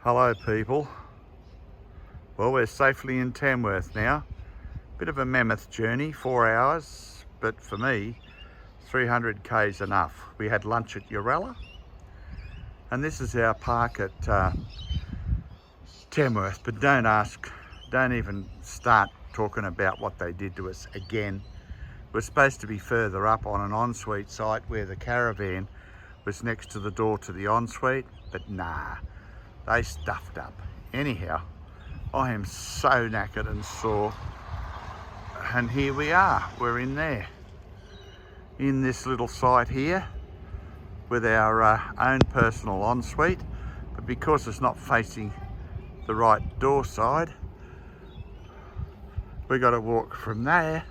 Hello people. Well, we're safely in Tamworth now. Bit of a mammoth journey, 4 hours, but for me 300 k's enough. We had lunch at Urella and this is our park at Tamworth, but don't even start talking about what they did to us again. We're supposed to be further up on an ensuite site where the caravan was next to the door to the ensuite, but nah, they stuffed up. Anyhow, I am so knackered and sore, and here we are, we're in there, in this little site here with our own personal ensuite, but because it's not facing the right door side, we got to walk from there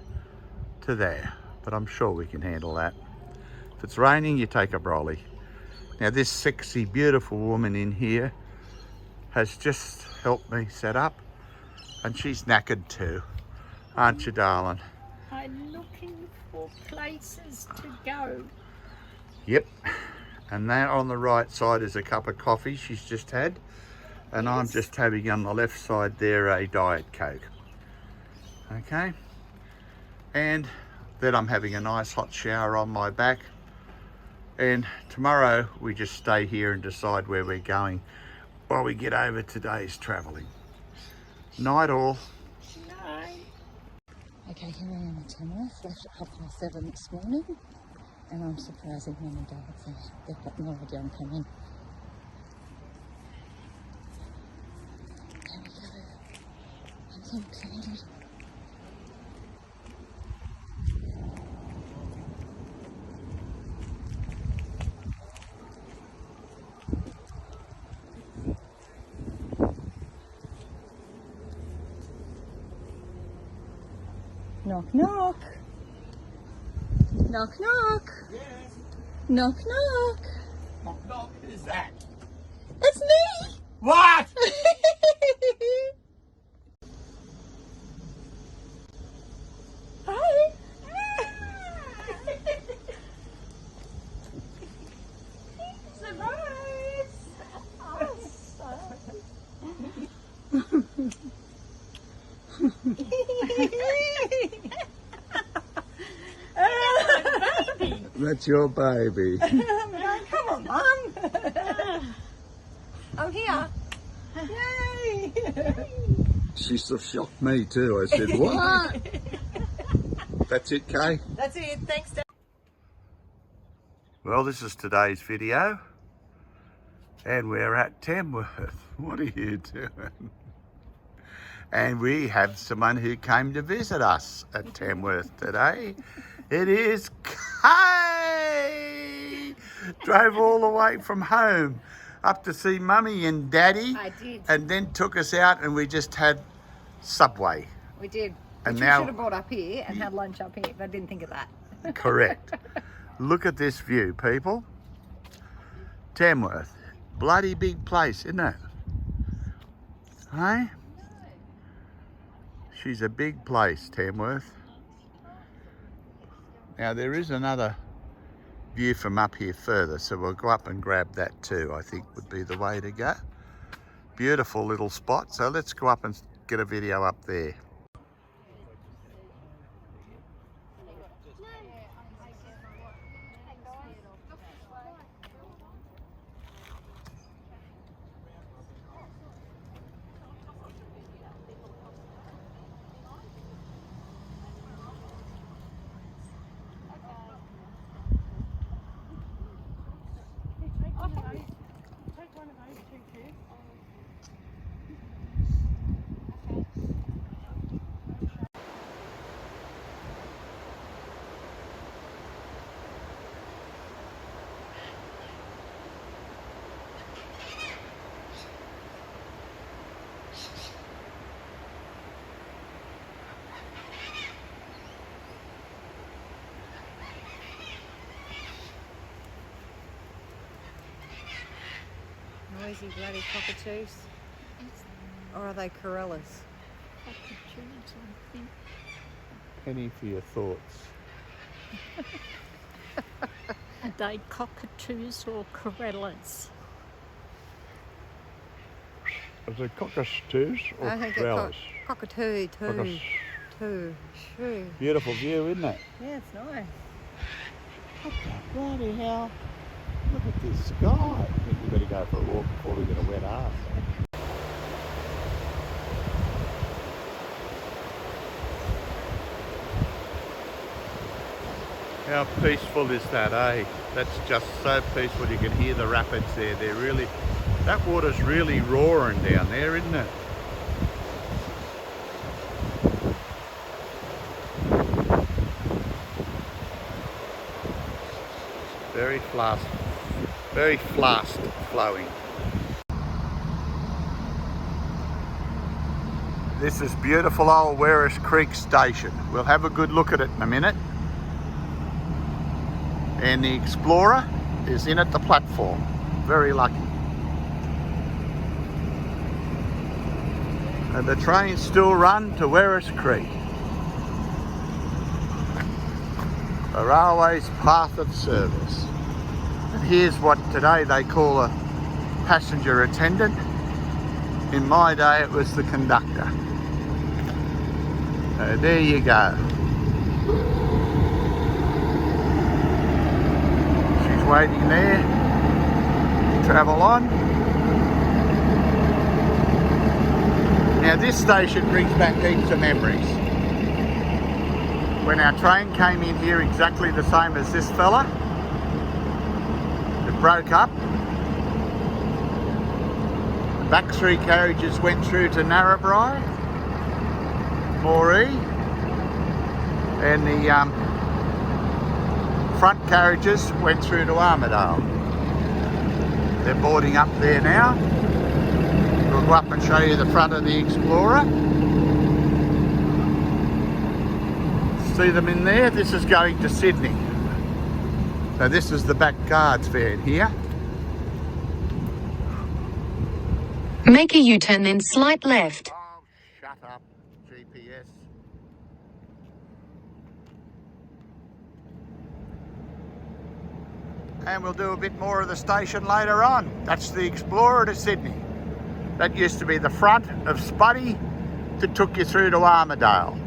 to there, but I'm sure we can handle that. If it's raining, you take a brolly. Now this sexy, beautiful woman in here has just helped me set up, and she's knackered too, aren't you, darling? I'm looking for places to go. Yep, and there on the right side is a cup of coffee she's just had, and yes. I'm just having on the left side there a Diet Coke. Okay, and then I'm having a nice hot shower on my back, and tomorrow we just stay here and decide where we're going while we get over today's travelling. Night all. Night. Okay, here I am at Tamworth, left at 7:30 this morning, and I'm surprising Mum and Dad, so they've got no idea I'm coming. There we go. I'm so excited. Knock, knock. Knock, knock. Yes. Knock, knock. Knock, knock. Who's that? It's me. What? Hi. Surprise! That's your baby. Come on, Mum. I'm here. Yay. She sort of shocked me too. I said, what? That's it, Kay? That's it. Thanks, Dad. Well, this is today's video, and we're at Tamworth. What are you doing? And we have someone who came to visit us at Tamworth today. It is Kay! Drove all the way from home up to see Mummy and Daddy. I did. And then took us out and we just had Subway. We did. And Which now, we should have brought up here and had lunch up here, but I didn't think of that. Correct. Look at this view, people. Tamworth. Bloody big place, isn't it? Hey? She's a big place, Tamworth. Now there is another view from up here further, so we'll go up and grab that too, I think would be the way to go. Beautiful little spot, so let's go up and get a video up there. Noisy bloody cockatoos. Or are they corellas? Cockatoos, I think. Penny for your thoughts. Are they cockatoos or corellas? Is it cockatoos or I think growlers? it's cockatoo, two. Shoo. Beautiful view, isn't it? Yeah, it's nice. What the bloody hell? Look at this sky. I think we better go for a walk before we get a wet ass. How peaceful is that, eh? That's just so peaceful. You can hear the rapids there. They're really, that water's really roaring down there, isn't it? Very fast flowing. This is beautiful old Werris Creek Station. We'll have a good look at it in a minute. And the Explorer is in at the platform. Very lucky. And the trains still run to Werris Creek. The railway's path of service. And here's what today they call a passenger attendant. In my day it was the conductor. So there you go. She's waiting there. Travel on. Now this station brings back heaps of memories. When our train came in here exactly the same as this fella, it broke up. The back three carriages went through to Narrabri, Moree, and the front carriages went through to Armidale. They're boarding up there now. We'll go up and show you the front of the Explorer. See them in there? This is going to Sydney. So this is the back guards van here. Make a U-turn, then slight left. Oh, shut up, GPS. And we'll do a bit more of the station later on. That's the Explorer to Sydney. That used to be the front of Spuddy that took you through to Armidale.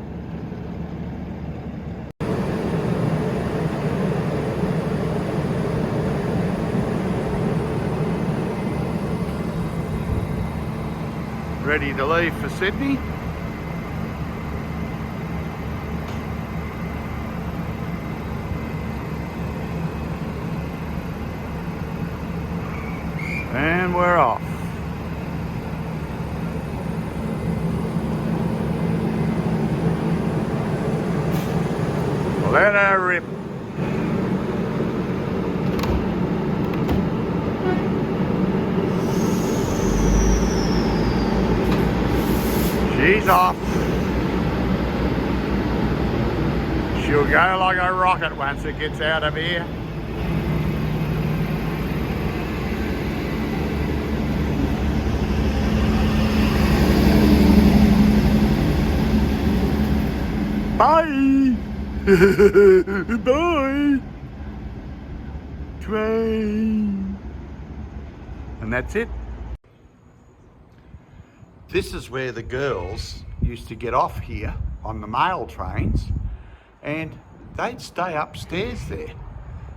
Ready to leave for Sydney. And we're off. Let her rip. She's off. She'll go like a rocket once it gets out of here. Bye. Bye. Train. And that's it. This is where the girls used to get off here on the mail trains, and they'd stay upstairs there.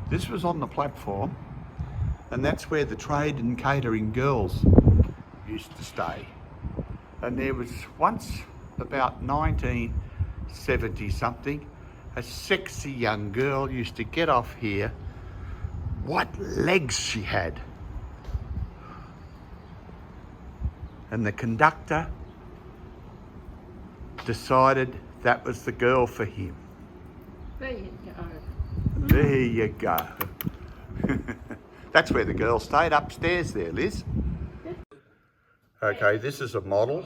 This was on the platform, and that's where the trade and catering girls used to stay. And there was once, about 1970 something, a sexy young girl used to get off here. What legs she had. And the conductor decided that was the girl for him. There you go. There you go. That's where the girl stayed, upstairs there, Liz. Okay, this is a model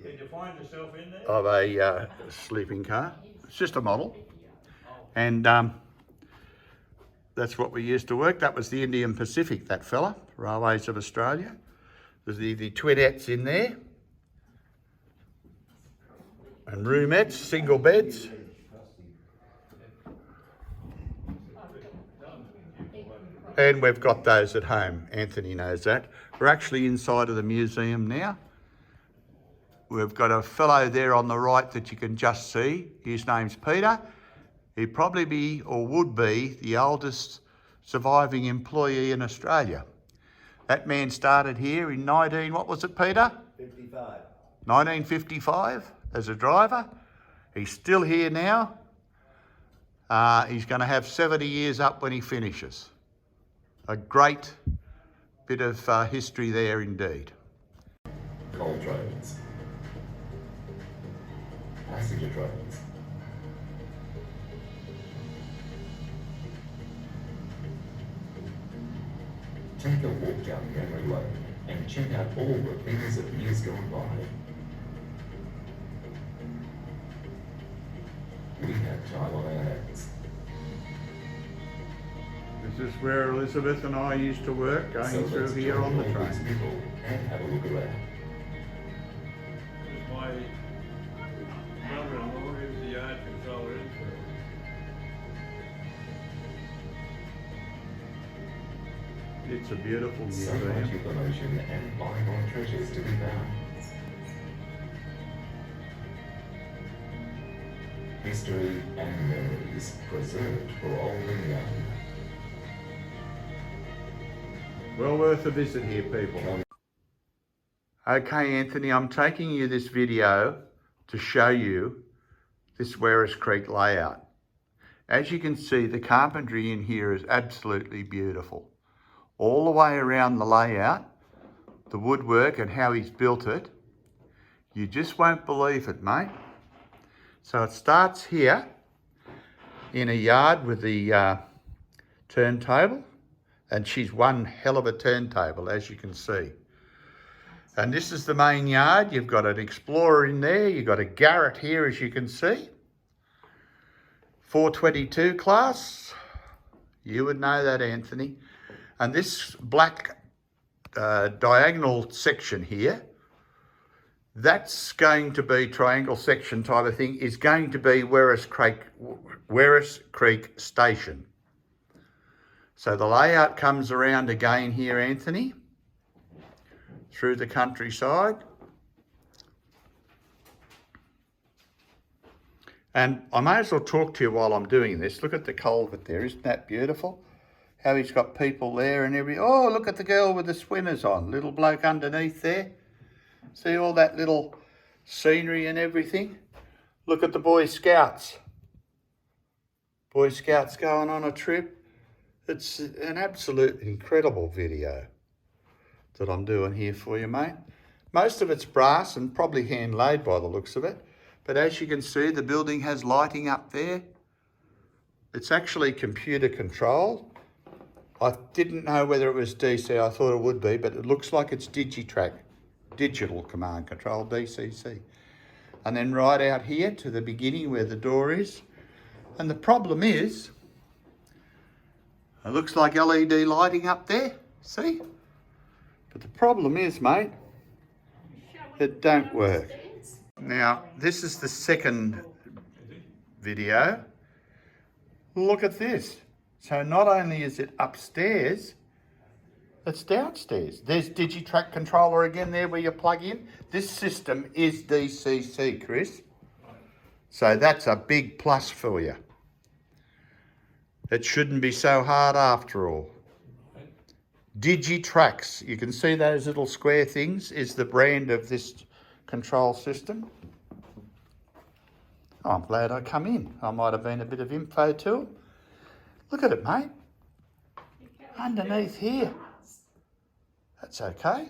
Did you find yourself in there? of a sleeping car. It's just a model. And that's what we used to work. That was the Indian Pacific, that fella, Railways of Australia. There's the twinettes in there. And roomettes, single beds. And we've got those at home. Anthony knows that. We're actually inside of the museum now. We've got a fellow there on the right that you can just see. His name's Peter. He'd probably be, or would be, the oldest surviving employee in Australia. That man started here in what was it, Peter? 55. 1955 as a driver. He's still here now. He's going to have 70 years up when he finishes. A great bit of history there indeed. Coal trains, passenger trains, take a walk down memory lane and check out all the things of years gone by. We have time on our hands. This is where Elizabeth and I used to work, going through here on the train. People and have a look around. This is my brother-in-law, he was the yard controller in Phil. It's a beautiful So much museum. information and bygone treasures to be found. History and memories preserved for old and young. Well worth a visit here, people. Okay, Anthony, I'm taking you this video to show you this Werris Creek layout. As you can see, the carpentry in here is absolutely beautiful. All the way around the layout, the woodwork and how he's built it, you just won't believe it, mate. So it starts here in a yard with the turntable, and she's one hell of a turntable, as you can see. And this is the main yard. You've got an Explorer in there. You've got a Garrett here, as you can see. 422 class. You would know that, Anthony. And this black diagonal section here, that's going to be triangle section type of thing, is going to be Werris Creek Station. So the layout comes around again here, Anthony, through the countryside. And I may as well talk to you while I'm doing this. Look at the culvert there, isn't that beautiful? How he's got people there and everything. Oh, look at the girl with the swimmers on, little bloke underneath there. See all that little scenery and everything? Look at the Boy Scouts. Boy Scouts going on a trip. It's an absolute incredible video that I'm doing here for you, mate. Most of it's brass and probably hand laid by the looks of it. But as you can see, the building has lighting up there. It's actually computer controlled. I didn't know whether it was DC, I thought it would be, but it looks like it's Digitrack, digital command control, DCC. And then right out here to the beginning where the door is. And the problem is, it looks like LED lighting up there, see? But the problem is, mate, it don't work. Now, this is the second video. Look at this. So not only is it upstairs, it's downstairs. There's Digitrack controller again there where you plug in. This system is DCC, Chris. So that's a big plus for you. It shouldn't be so hard after all. Digitracks, you can see those little square things, is the brand of this control system. Oh, I'm glad I come in. I might have been a bit of info to them. Look at it, mate. Underneath here. That's okay.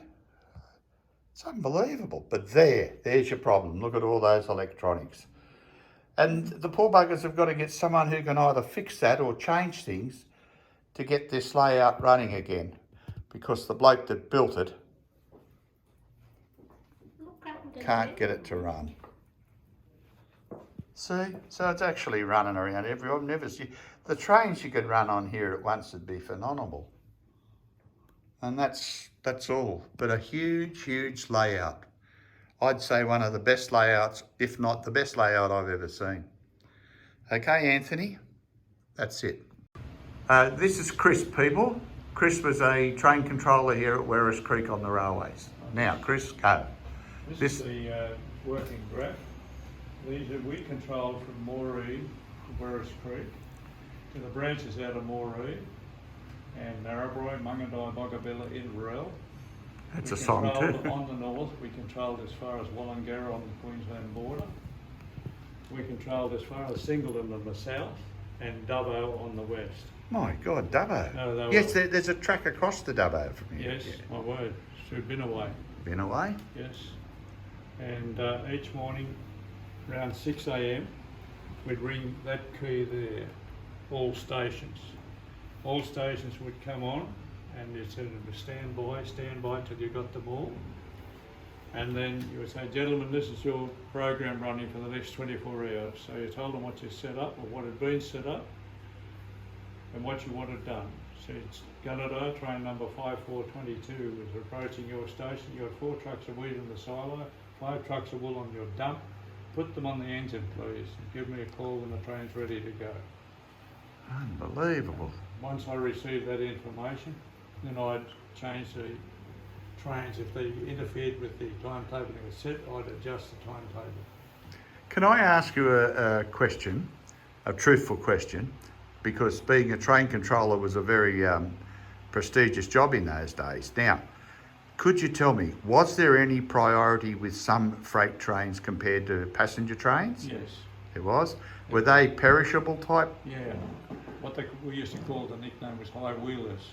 It's unbelievable. But there's your problem. Look at all those electronics. And the poor buggers have got to get someone who can either fix that or change things to get this layout running again, because the bloke that built it can't get it to run. See, so it's actually running around everywhere. I've never seen the trains you could run on here at once would be phenomenal. And that's all. But a huge layout. I'd say one of the best layouts, if not the best layout I've ever seen. Okay, Anthony, that's it. This is Chris, people. Chris was a train controller here at Werris Creek on the railways. Now, Chris, go. This is the working graph. These are we controlled from Moree to Werris Creek to the branches out of Moree and Narrabri, Mungandai, Boggabilla, Inverell. That's We a song too. controlled on the north, we controlled as far as Wollongara on the Queensland border. We controlled as far as Singleton on the south and Dubbo on the west. My God, Dubbo. No, Yes, there's a track across the Dubbo from here. Yes, my word, should have been away. Been away? Yes. And each morning around 6 a.m. we'd ring that key there, all stations. All stations would come on and you said it was stand by till you got them all. And then you would say, gentlemen, this is your program running for the next 24 hours. So you told them what you set up or what had been set up and what you wanted done. So it's Gunnedah, train number 5422 was approaching your station. You had 4 trucks of wheat in the silo, 5 trucks of wool on your dump. Put them on the engine, please, and give me a call when the train's ready to go. Unbelievable. Once I received that information, then I'd change the trains. If they interfered with the timetable that was set, I'd adjust the timetable. Can I ask you a question, a truthful question? Because being a train controller was a very prestigious job in those days. Now, could you tell me, was there any priority with some freight trains compared to passenger trains? Yes. There was? Were they perishable type? Yeah. What we used to call the nickname was high wheelers.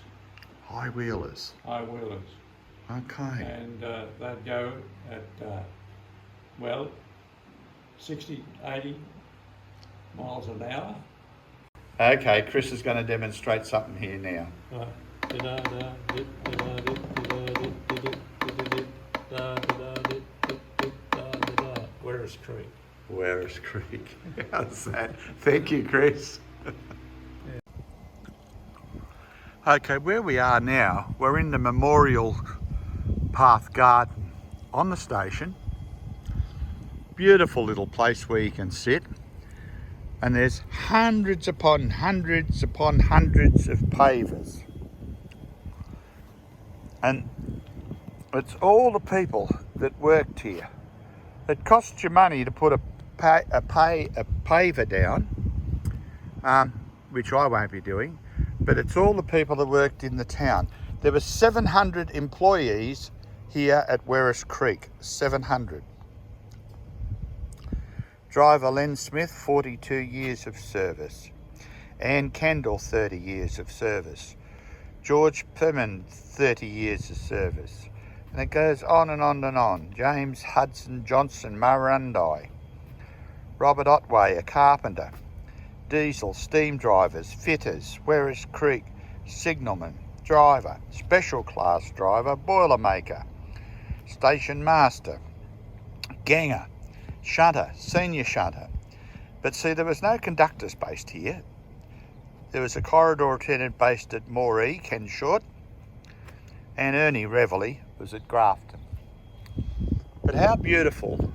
High wheelers. High wheelers. Okay. And they'd go at, 60, 80 miles an hour. Okay, Chris is going to demonstrate something here now. Werris Creek. Werris Creek. How's that? Thank you, Chris. Okay, where we are now, we're in the Memorial Path Garden on the station. Beautiful little place where you can sit. And there's hundreds upon hundreds upon hundreds of pavers. And it's all the people that worked here. It costs you money to put a paver down, which I won't be doing, but it's all the people that worked in the town. There were 700 employees here at Werris Creek, 700. Driver Len Smith, 42 years of service. Anne Kendall, 30 years of service. George Perman, 30 years of service. And it goes on and on and on. James Hudson Johnson, Murrundi. Robert Otway, a carpenter. Diesel, steam drivers, fitters, Werris Creek, signalman, driver, special class driver, boilermaker, station master, ganger, shunter, senior shunter. But see, there was no conductors based here. There was a corridor attendant based at Moree, Ken Short, and Ernie Reveley was at Grafton. But how beautiful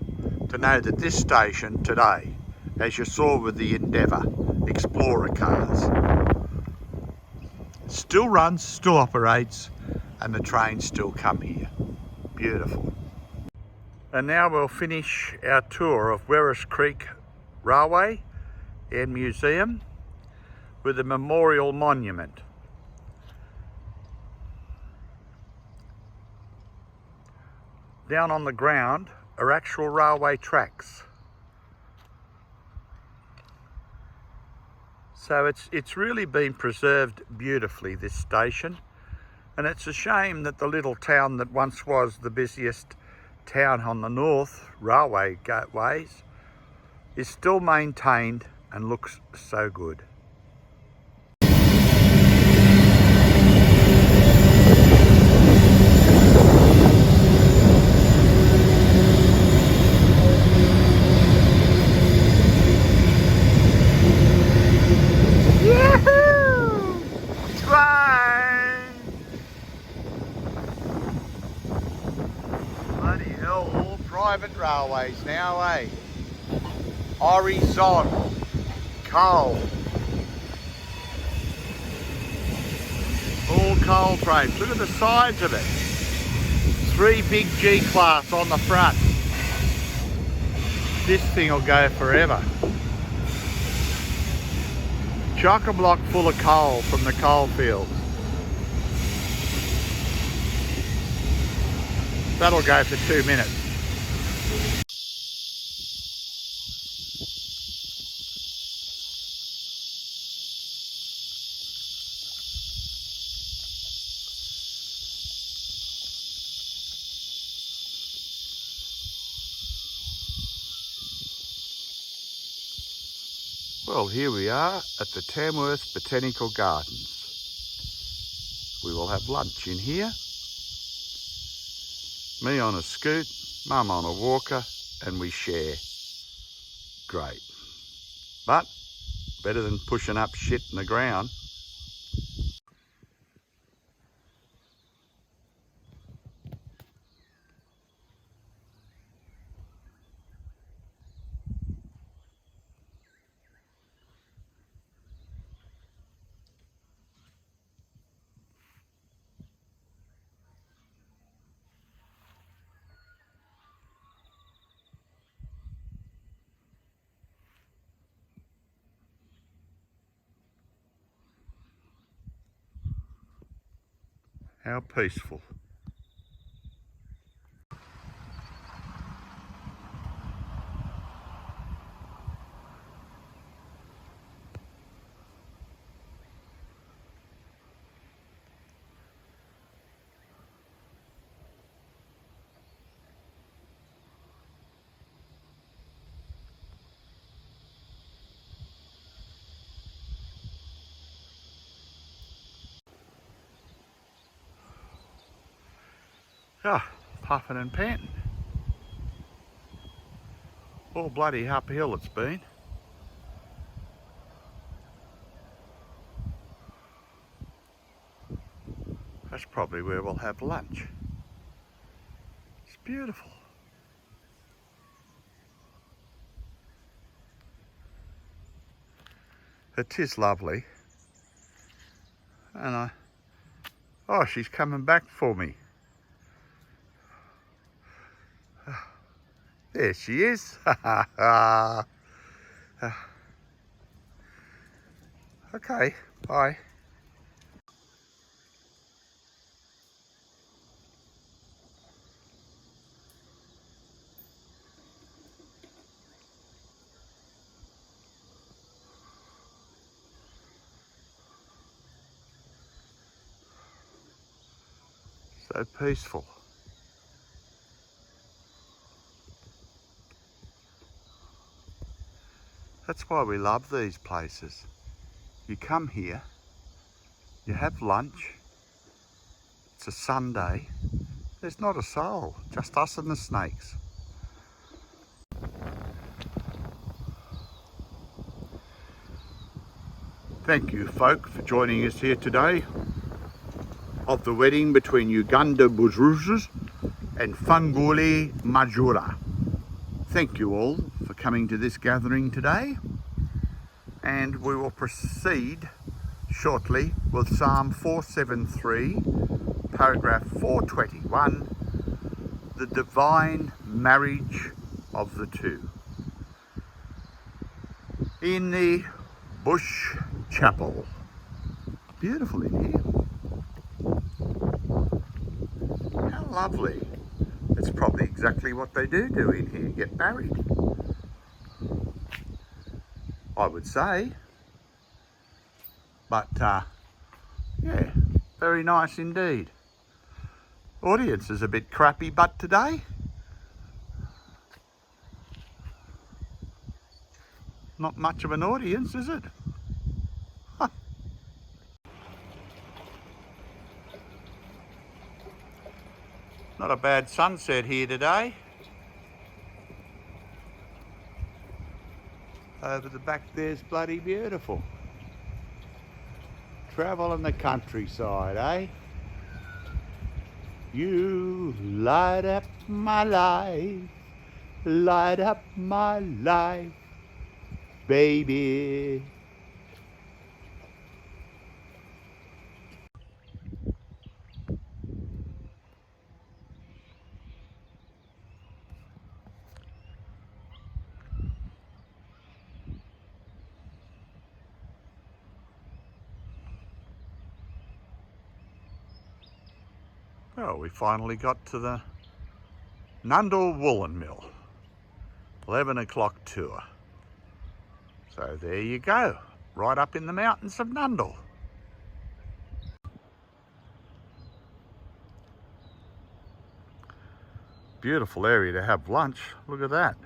to know that this station today, as you saw with the Endeavour Explorer cars, still runs, still operates, and the trains still come here. Beautiful. And now we'll finish our tour of Werris Creek Railway and Museum with a memorial monument. Down on the ground are actual railway tracks. So it's really been preserved beautifully, this station. And it's a shame that the little town that once was the busiest town on the north railway gateways is still maintained and looks so good. Private railways now, eh? Horizon, coal, all More coal trains. Look at the size of it. 3 big G-class on the front. This thing will go forever. Chock-a-block full of coal from the coal fields. That'll go for 2 minutes. Well, here we are at the Tamworth Botanical Gardens. We will have lunch in here. Me on a scoot, Mum on a walker, and we share. Great. But better than pushing up shit in the ground. How peaceful. Ah, puffing and panting. All bloody uphill it's been. That's probably where we'll have lunch. It's beautiful. It is lovely. And oh, she's coming back for me. There she is. Okay, bye. So peaceful. That's why we love these places. You come here, you have lunch, it's a Sunday, there's not a soul, just us and the snakes. Thank you folk for joining us here today of the wedding between Uganda Buzuzus and Fanguli Majura. Thank you all for coming to this gathering today, and we will proceed shortly with Psalm 473, paragraph 421, the divine marriage of the two, in the Bush Chapel. Beautiful in here. How lovely. It's probably exactly what they do in here, get married. I would say. But, yeah, very nice indeed. Audience is a bit crappy, but today, not much of an audience, is it? Huh. Not a bad sunset here today. Over the back there's bloody beautiful. Travel in the countryside, eh? You light up my life, light up my life, baby. Well, we finally got to the Nundle Woolen Mill. 11 o'clock tour. So there you go, right up in the mountains of Nundle. Beautiful area to have lunch, look at that.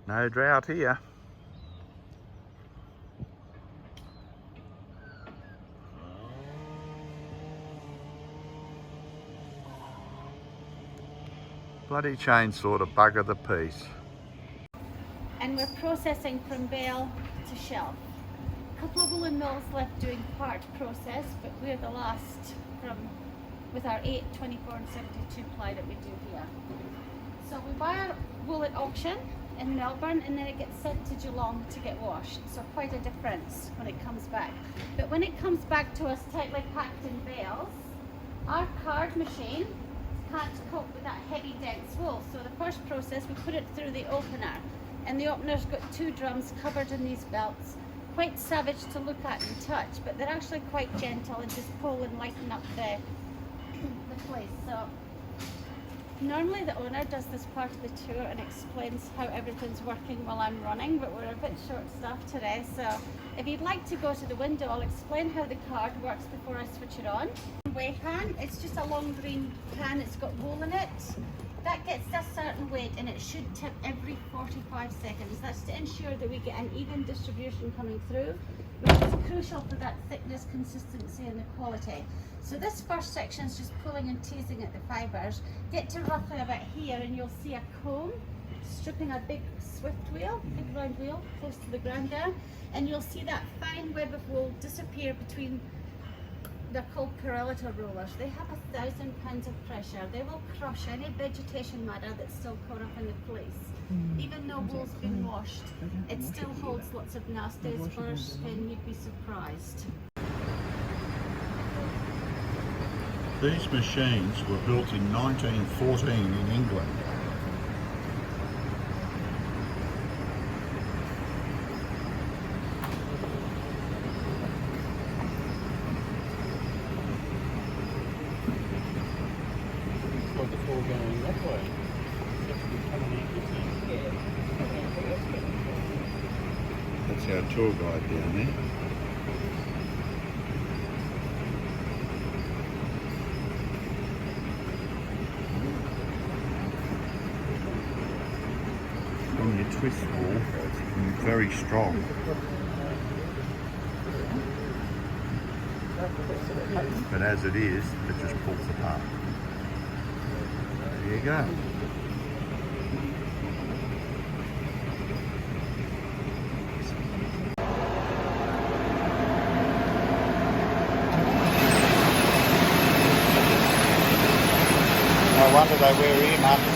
No drought here. Bloody chainsaw to bugger the piece. And we're processing from bale to shelf. A couple of woolen mills left doing part process, but we're the last with our 8, 24 and 72 ply that we do here. So we buy our wool at auction in Melbourne and then it gets sent to Geelong to get washed. So quite a difference when it comes back. But when it comes back to us tightly packed in bales, our card machine can't cope with that heavy dense wool. So the first process, we put it through the opener, and the opener's got 2 drums covered in these belts. Quite savage to look at and touch, but they're actually quite gentle and just pull and lighten up the place. So normally the owner does this part of the tour and explains how everything's working while I'm running, but we're a bit short-staffed today. So if you'd like to go to the window, I'll explain how the card works before I switch it on. Weigh pan, it's just a long green pan, it's got wool in it. That gets a certain weight and it should tip every 45 seconds. That's to ensure that we get an even distribution coming through, which is crucial for that thickness, consistency and the quality. So this first section is just pulling and teasing at the fibres. Get to roughly about here and you'll see a comb stripping a big swift wheel, big round wheel close to the ground there, and you'll see that fine web of wool disappear between. They're called correlator rollers. They have 1,000 pounds of pressure. They will crush any vegetation matter that's still caught up in the fleece. Even though wool's been washed, it still holds lots of nasties, fur, skin. You'd be surprised. These machines were built in 1914 in England. Going that way. That's our tour guide down there. When you twist wool, it's very strong. But as it is, it just pulls apart. There you go. No wonder they wear earmuffs.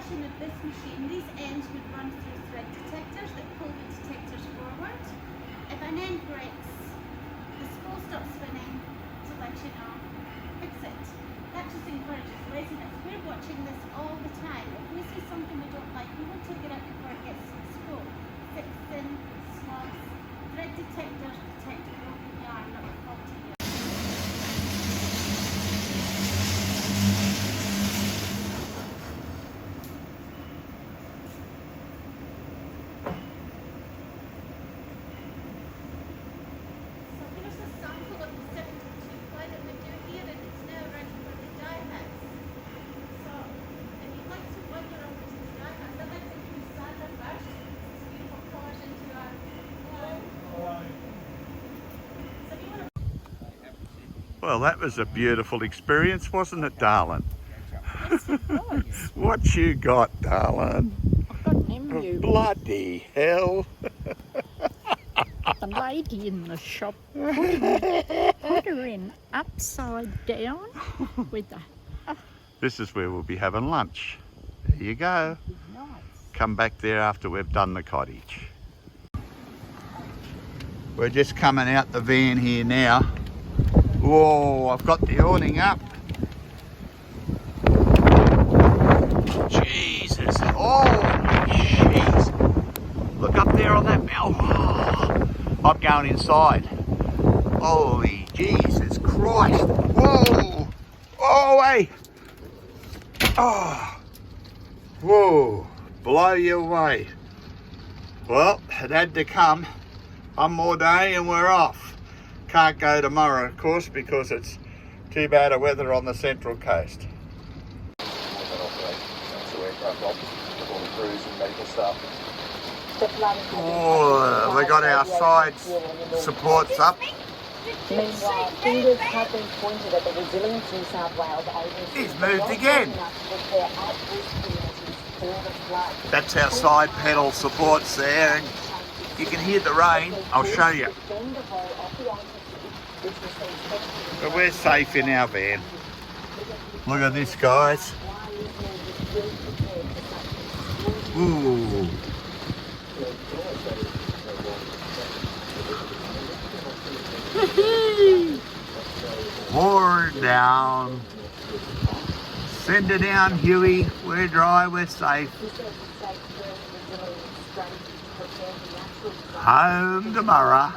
version of this machine, these ends would run through thread detectors that pull the detectors forward. If an end breaks, the spool stops spinning to let you know, fix it. That just encourages laziness. We're watching this all the time. If we see something we don't like, we will take it out before Well, that was a beautiful experience, wasn't it, darling? Yes, it was. What you got, darling? I've got an emu. Bloody hell. The lady in the shop put her in upside down with a This is where we'll be having lunch. There you go. nice. Come back there after we've done the cottage. We're just coming out the van here now. Whoa, I've got the awning up. Jesus. Oh, jeez. Look up there on that mountain. Oh, I'm going inside. Holy Jesus Christ. Whoa. Oh, hey. Oh. Whoa. Blow you away. Well, it had to come. One more day and we're off. Can't go tomorrow, of course, because it's too bad of weather on the Central Coast. Oh, we got our side supports up. Meanwhile, fingers have been pointed at the Resilience New South Wales agency. He's moved again. With their at-risk communities for the flood. That's our side pedal supports there. And you can hear the rain. I'll show you. But we're safe in our van. Look at this, guys. Ooh. Pour down. Send it down, Huey. We're dry, we're safe. Home tomorrow.